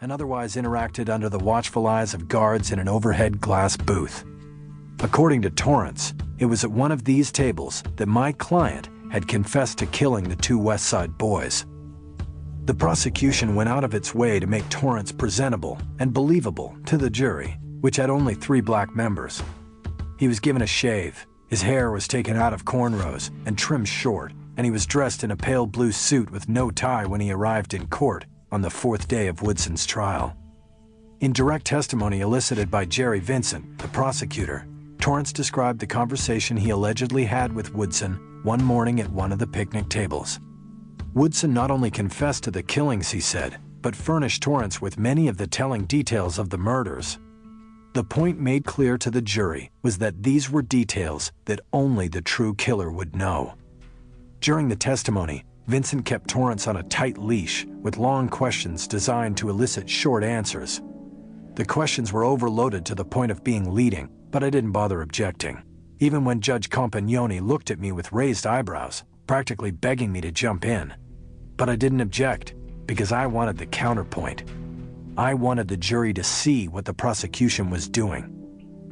and otherwise interacted under the watchful eyes of guards in an overhead glass booth. According to Torrance, it was at one of these tables that my client had confessed to killing the two West Side boys. The prosecution went out of its way to make Torrance presentable and believable to the jury, which had only 3 black members. He was given a shave, his hair was taken out of cornrows and trimmed short, and he was dressed in a pale blue suit with no tie when he arrived in court on the 4th day of Woodson's trial. In direct testimony elicited by Jerry Vincent, the prosecutor, Torrance described the conversation he allegedly had with Woodson one morning at one of the picnic tables. Woodson not only confessed to the killings, he said, but furnished Torrance with many of the telling details of the murders. The point made clear to the jury was that these were details that only the true killer would know. During the testimony, Vincent kept Torrance on a tight leash with long questions designed to elicit short answers. The questions were overloaded to the point of being leading, but I didn't bother objecting, even when Judge Compagnoni looked at me with raised eyebrows, practically begging me to jump in. But I didn't object, because I wanted the counterpoint. I wanted the jury to see what the prosecution was doing.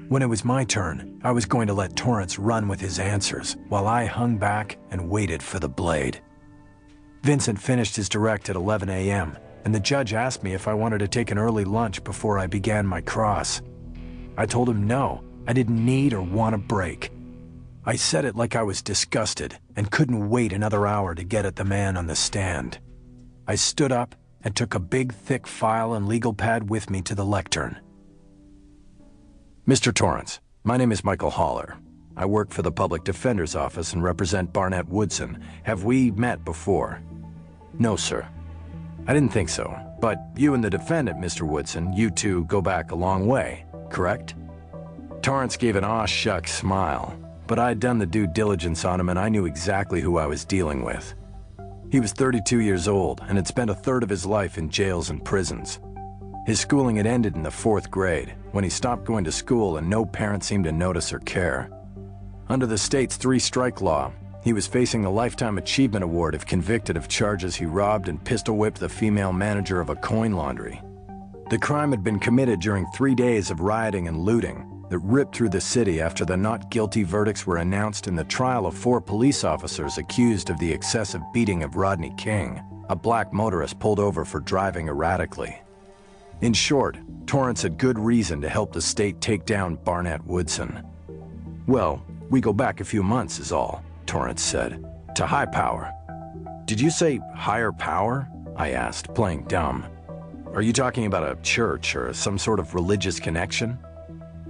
When it was my turn, I was going to let Torrance run with his answers, while I hung back and waited for the blade. Vincent finished his direct at 11 a.m., and the judge asked me if I wanted to take an early lunch before I began my cross. I told him no, I didn't need or want a break. I said it like I was disgusted and couldn't wait another hour to get at the man on the stand. I stood up and took a big, thick file and legal pad with me to the lectern. Mr. Torrance, my name is Michael Haller. I work for the Public Defender's Office and represent Barnett Woodson. Have we met before? No, sir. I didn't think so, but you and the defendant, Mr. Woodson, you two go back a long way, correct? Torrance gave an aw shucks smile, but I'd done the due diligence on him and I knew exactly who I was dealing with. He was 32 years old and had spent a third of his life in jails and prisons. His schooling had ended in the 4th grade, when he stopped going to school and no parent seemed to notice or care. Under the state's 3-strike law, he was facing a Lifetime Achievement Award if convicted of charges he robbed and pistol-whipped the female manager of a coin laundry. The crime had been committed during 3 days of rioting and looting that ripped through the city after the not guilty verdicts were announced in the trial of 4 police officers accused of the excessive beating of Rodney King, a black motorist pulled over for driving erratically. In short, Torrance had good reason to help the state take down Barnett Woodson. Well, we go back a few months is all, Torrance said, to high power. Did you say higher power? I asked, playing dumb. Are you talking about a church or some sort of religious connection?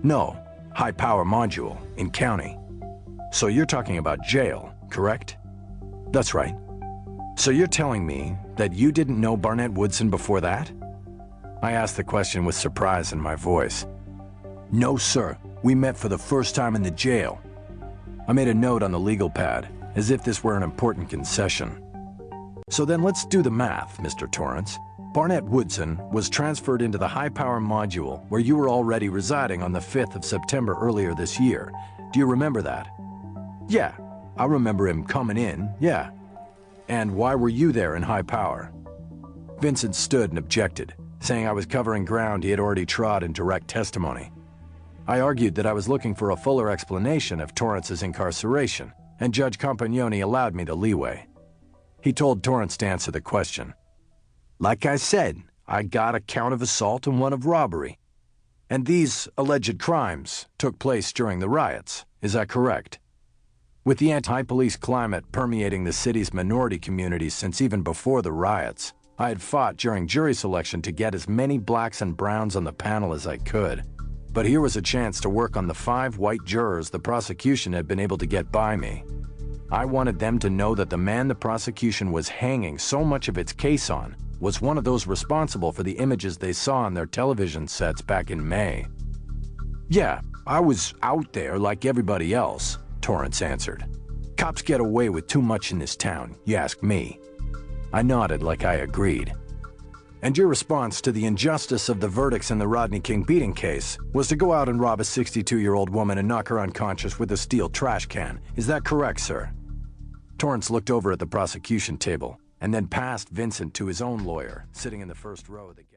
No, high power module in county. So you're talking about jail, correct? That's right. So you're telling me that you didn't know Barnett Woodson before that? I asked the question with surprise in my voice. No, sir. We met for the first time in the jail. I made a note on the legal pad, as if this were an important concession. So then let's do the math, Mr. Torrance. Barnett Woodson was transferred into the high-power module where you were already residing on the 5th of September earlier this year. Do you remember that? Yeah, I remember him coming in, yeah. And why were you there in high power? Vincent stood and objected, saying I was covering ground he had already trod in direct testimony. I argued that I was looking for a fuller explanation of Torrance's incarceration, and Judge Compagnoni allowed me the leeway. He told Torrance to answer the question. Like I said, I got a count of assault and one of robbery. And these alleged crimes took place during the riots, is that correct? With the anti-police climate permeating the city's minority communities since even before the riots, I had fought during jury selection to get as many blacks and browns on the panel as I could. But here was a chance to work on the 5 white jurors the prosecution had been able to get by me. I wanted them to know that the man the prosecution was hanging so much of its case on was one of those responsible for the images they saw on their television sets back in May. Yeah, I was out there like everybody else, Torrance answered. Cops get away with too much in this town, you ask me. I nodded like I agreed. And your response to the injustice of the verdicts in the Rodney King beating case was to go out and rob a 62-year-old woman and knock her unconscious with a steel trash can. Is that correct, sir? Torrance looked over at the prosecution table and then passed Vincent to his own lawyer, sitting in the first row of the gallery.